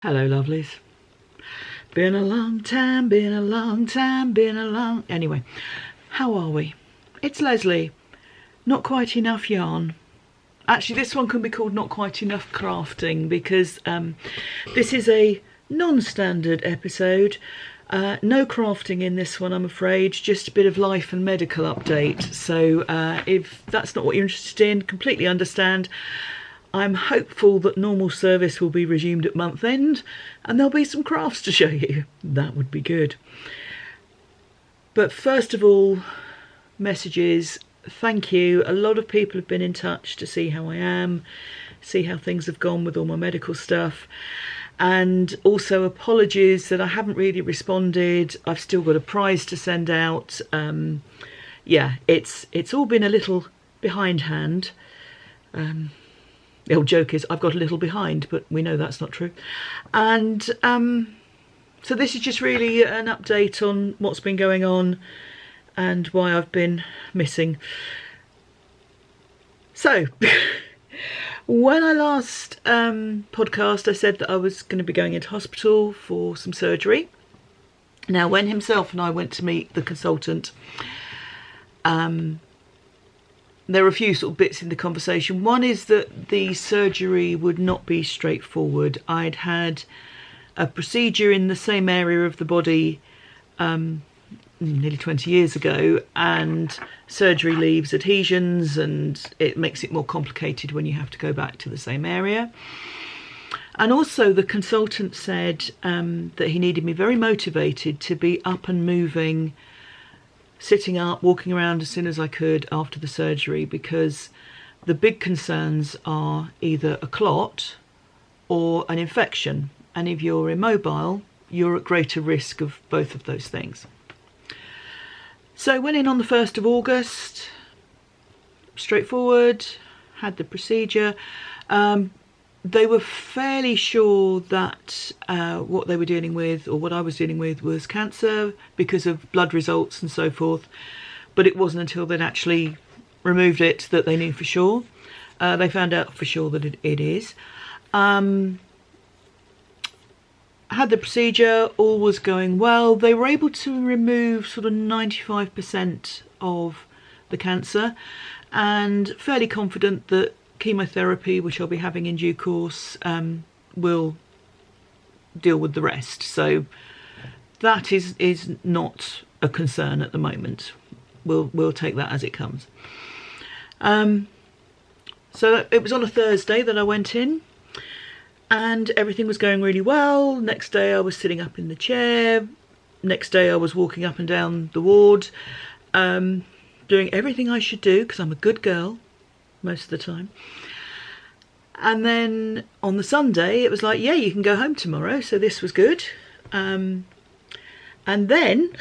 Hello, lovelies. Been a long time, been a long time, been a long... Anyway, how are we? It's Leslie. Not quite enough yarn. Actually, this one can be called Not Quite Enough Crafting because this is a non-standard episode. No crafting in this one, I'm afraid. Just a bit of life and medical update. So if that's not what you're interested in, completely understand. I'm hopeful that normal service will be resumed at month end and there'll be some crafts to show you. That would be good. But first of all, messages. Thank you. A lot of people have been in touch to see how I am, see how things have gone with all my medical stuff. And also apologies that I haven't really responded. I've still got a prize to send out. Yeah, it's all been a little behindhand. The old joke is I've got a little behind, but we know that's not true. And so this is just really an update on what's been going on and why I've been missing. So when I last podcast, I said that I was going to be going into hospital for some surgery. Now, when himself and I went to meet the consultant, there were a few sort of bits in the conversation. One is that the surgery would not be straightforward. I'd had a procedure in the same area of the body nearly 20 years ago, and surgery leaves adhesions and it makes it more complicated when you have to go back to the same area. And also the consultant said that he needed me very motivated to be up and moving, sitting up, walking around as soon as I could after the surgery, because the big concerns are either a clot or an infection. And if you're immobile, you're at greater risk of both of those things. So I went in on the 1st of August, straightforward, had the procedure. They were fairly sure that what they were dealing with, or what I was dealing with, was cancer because of blood results and so forth. But it wasn't until they'd actually removed it that they knew for sure. They found out for sure that it is. Had the procedure, all was going well. They were able to remove sort of 95% of the cancer, and fairly confident that chemotherapy, which I'll be having in due course, will deal with the rest. So that is not a concern at the moment. We'll take that as it comes. So it was on a Thursday that I went in, and everything was going really well. Next day I was sitting up in the chair. Next day I was walking up and down the ward, doing everything I should do because I'm a good girl most of the time. And then on the Sunday it was like, yeah, you can go home tomorrow. So this was good. And then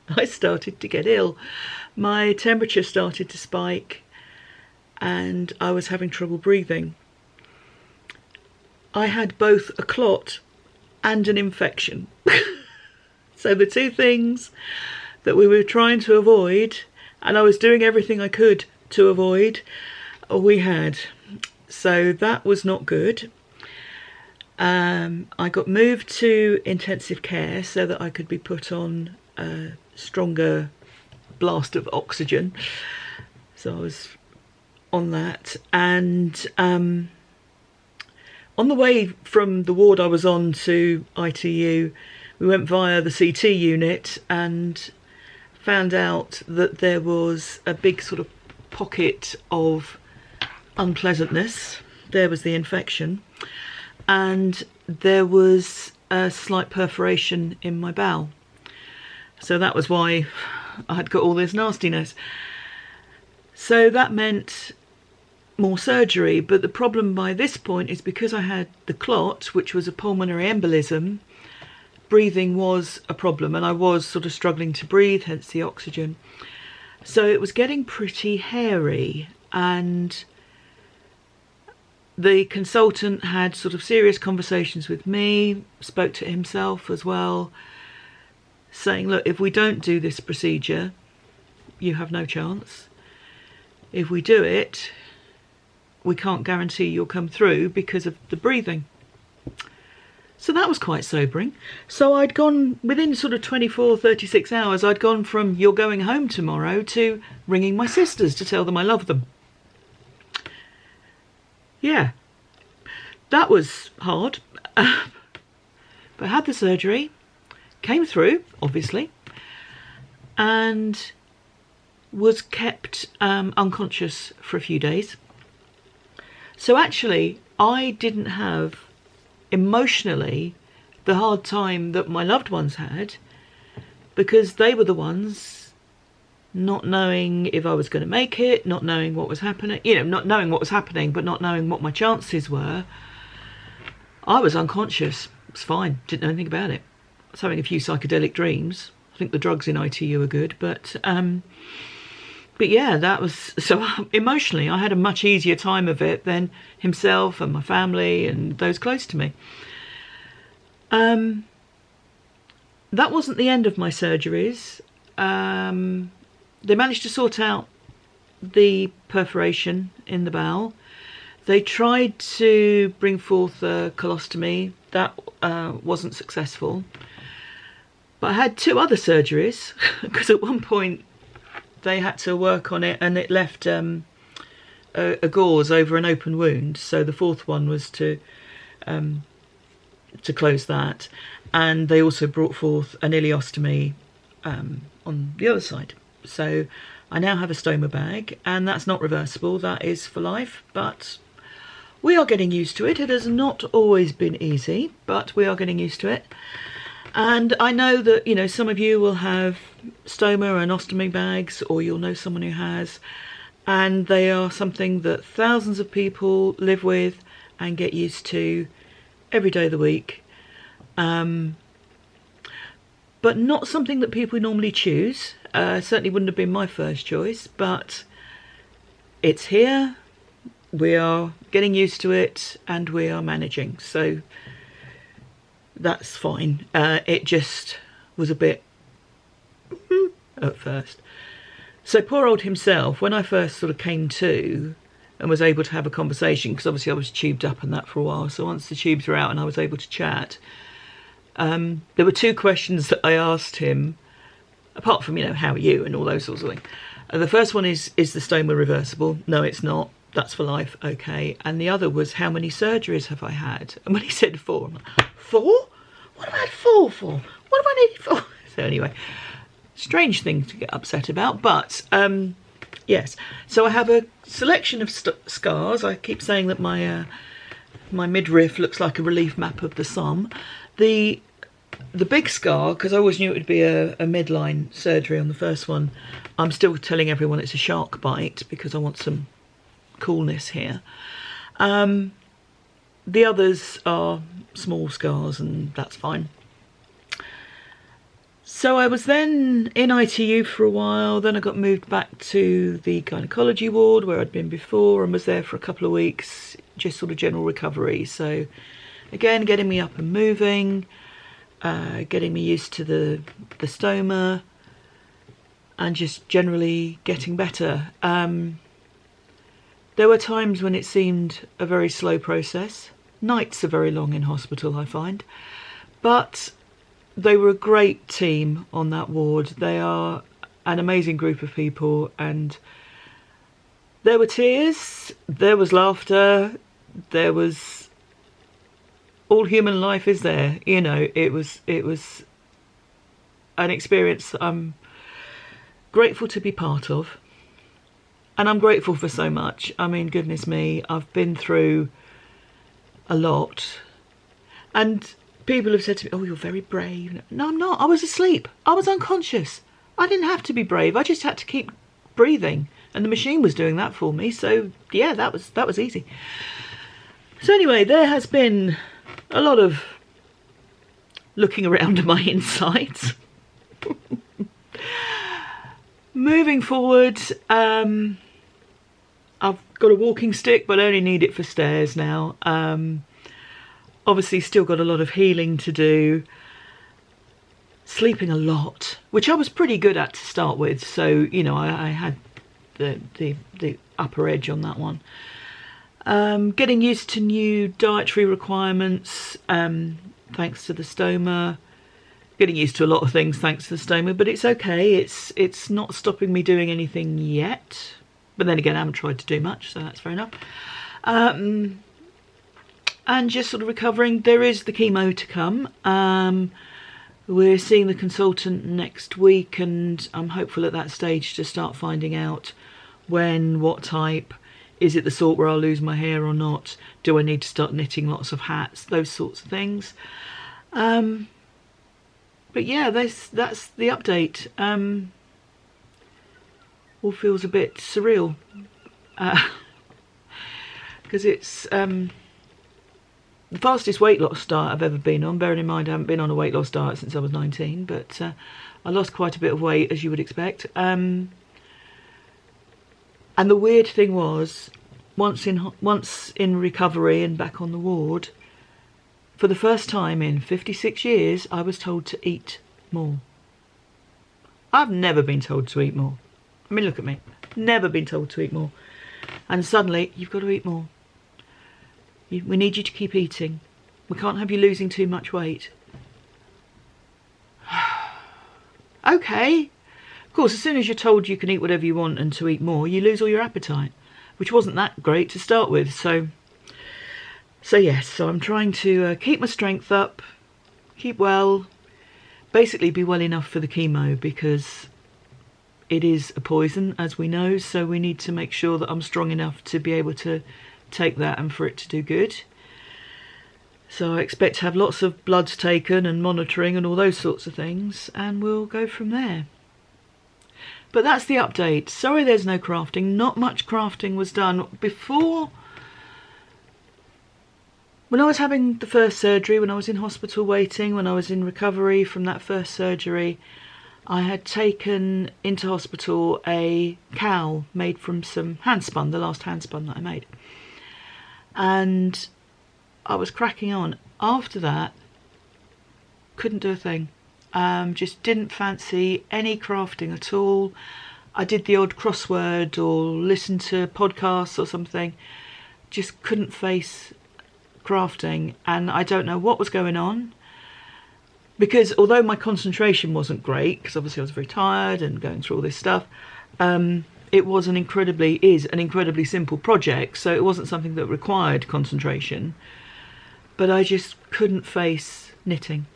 I started to get ill. My temperature started to spike and I was having trouble breathing. I had both a clot and an infection. So the two things that we were trying to avoid, and I was doing everything I could to avoid, we had. So that was not good. I got moved to intensive care so that I could be put on a stronger blast of oxygen. So I was on that, and on the way from the ward I was on to ITU, we went via the CT unit and found out that there was a big sort of pocket of unpleasantness. There was the infection, and there was a slight perforation in my bowel. So that was why I had got all this nastiness. So that meant more surgery, but the problem by this point is because I had the clot, which was a pulmonary embolism, breathing was a problem, and I was sort of struggling to breathe, hence the oxygen. So it was getting pretty hairy, and the consultant had sort of serious conversations with me, spoke to himself as well, saying, look, if we don't do this procedure, you have no chance. If we do it, we can't guarantee you'll come through because of the breathing. So that was quite sobering. So I'd gone, within sort of 24, 36 hours, I'd gone from "you're going home tomorrow" to ringing my sisters to tell them I love them. Yeah, that was hard. But I had the surgery, came through, obviously, and was kept unconscious for a few days. So actually, I didn't have emotionally the hard time that my loved ones had, because they were the ones not knowing if I was going to make it, not knowing what was happening, you know, not knowing what was happening, but not knowing what my chances were. I was unconscious. It was fine. Didn't know anything about it. I was having a few psychedelic dreams. I think the drugs in ITU are good, but yeah, that was, so emotionally I had a much easier time of it than himself and my family and those close to me. That wasn't the end of my surgeries. They managed to sort out the perforation in the bowel. They tried to bring forth a colostomy. That wasn't successful. But I had 2 other surgeries, because at one point they had to work on it and it left a gauze over an open wound. So the 4th one was to close that. And they also brought forth an ileostomy on the other side. So I now have a stoma bag, and that's not reversible. That is for life, but we are getting used to it. It has not always been easy, but we are getting used to it. And I know that, you know, some of you will have stoma and ostomy bags, or you'll know someone who has, and they are something that thousands of people live with and get used to every day of the week. But not something that people normally choose. Certainly wouldn't have been my first choice, but it's here. We are getting used to it and we are managing. So that's fine. It just was a bit at first. So poor old himself, when I first sort of came to and was able to have a conversation, because obviously I was tubed up and that for a while, so once the tubes were out and I was able to chat, there were 2 questions that I asked him, apart from, you know, how are you and all those sorts of things. The first one is the stoma reversible? No, it's not. That's for life. Okay. And the other was, how many surgeries have I had? And when he said 4, I'm like, 4? What have I had 4 for? What have I needed 4? So anyway, strange thing to get upset about, but yes. So I have a selection of scars. I keep saying that my my midriff looks like a relief map of the Somme. The big scar, because I always knew it would be a midline surgery on the first one, I'm still telling everyone it's a shark bite because I want some coolness here. The others are small scars and that's fine. So I was then in ITU for a while, then I got moved back to the gynecology ward where I'd been before and was there for a couple of weeks, just sort of general recovery. So again, getting me up and moving, getting me used to the stoma, and just generally getting better. There were times when it seemed a very slow process. Nights are very long in hospital, I find. But they were a great team on that ward. They are an amazing group of people, and there were tears, there was laughter, there was all human life is there. You know, it was an experience that I'm grateful to be part of. And I'm grateful for so much. I mean, goodness me, I've been through a lot. And people have said to me, oh, you're very brave. No, I'm not. I was asleep. I was unconscious. I didn't have to be brave. I just had to keep breathing. And the machine was doing that for me. So, yeah, that was easy. So anyway, there has been a lot of looking around at my insides. Moving forward, I've got a walking stick, but I only need it for stairs now. Obviously still got a lot of healing to do. Sleeping a lot, which I was pretty good at to start with. So, you know, I had the upper edge on that one. Getting used to new dietary requirements, thanks to the stoma. Getting used to a lot of things thanks to the stoma, but it's okay. It's not stopping me doing anything yet. But then again, I haven't tried to do much, so that's fair enough. And just sort of recovering. There is the chemo to come. We're seeing the consultant next week, and I'm hopeful at that stage to start finding out when, what type. Is it the sort where I'll lose my hair or not? Do I need to start knitting lots of hats? Those sorts of things. But yeah, that's the update. All feels a bit surreal. Because it's the fastest weight loss diet I've ever been on. Bearing in mind I haven't been on a weight loss diet since I was 19, but I lost quite a bit of weight, as you would expect. And the weird thing was, once in recovery and back on the ward, for the first time in 56 years, I was told to eat more. I've never been told to eat more. I mean, look at me. Never been told to eat more. And suddenly, you've got to eat more. We need you to keep eating. We can't have you losing too much weight. Okay. Of course, as soon as you're told you can eat whatever you want and to eat more, you lose all your appetite, which wasn't that great to start with. So yes, so I'm trying to keep my strength up, keep well, basically be well enough for the chemo, because it is a poison, as we know, so we need to make sure that I'm strong enough to be able to take that and for it to do good. So I expect to have lots of bloods taken and monitoring and all those sorts of things, and we'll go from there. But that's the update. Sorry there's no crafting. Not much crafting was done. Before, when I was having the first surgery, when I was in hospital waiting, when I was in recovery from that first surgery, I had taken into hospital a cowl made from some handspun, the last handspun that I made. And I was cracking on. After that, couldn't do a thing. Just didn't fancy any crafting at all. I did the odd crossword or listened to podcasts or something. Just couldn't face crafting, and I don't know what was going on. Because although my concentration wasn't great, because obviously I was very tired and going through all this stuff, it was an incredibly simple project, so it wasn't something that required concentration. But I just couldn't face knitting.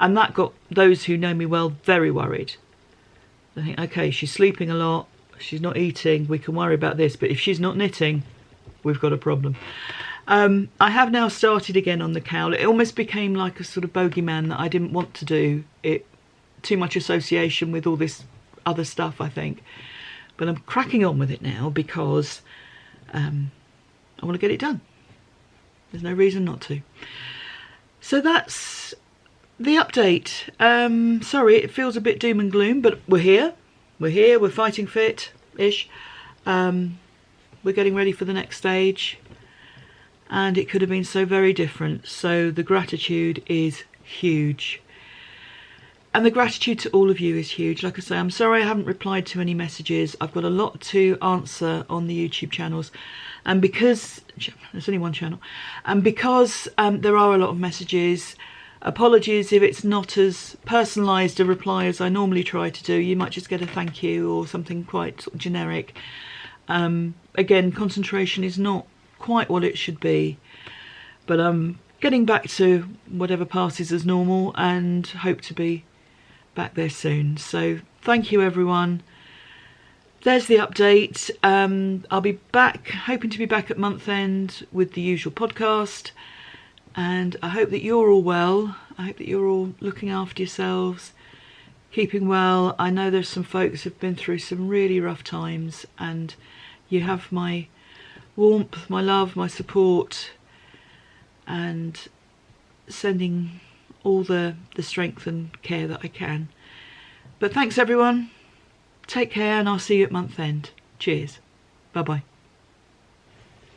And that got those who know me well very worried. They think, okay, she's sleeping a lot, she's not eating, we can worry about this, but if she's not knitting, we've got a problem. I have now started again on the cowl. It almost became like a sort of bogeyman that I didn't want to do. It too much association with all this other stuff, I think. But I'm cracking on with it now because I want to get it done. There's no reason not to. So that's the update. Sorry, it feels a bit doom and gloom, but we're here. We're fighting fit-ish. We're getting ready for the next stage. And it could have been so very different. So the gratitude is huge. And the gratitude to all of you is huge. Like I say, I'm sorry I haven't replied to any messages. I've got a lot to answer on the YouTube channels. And because there's only one channel, and because there are a lot of messages, apologies if it's not as personalised a reply as I normally try to do. You might just get a thank you or something quite sort of generic. Again, concentration is not quite what it should be, but I'm getting back to whatever passes as normal and hope to be back there soon. So thank you everyone. There's the update. I'll be back, hoping to be back at month end with the usual podcast, and I hope that you're all well. I hope that you're all looking after yourselves, keeping well. I know there's some folks who've been through some really rough times, and you have my warmth, my love, my support, and sending all the strength and care that I can. But thanks everyone. Take care, and I'll see you at month end. Cheers. Bye bye.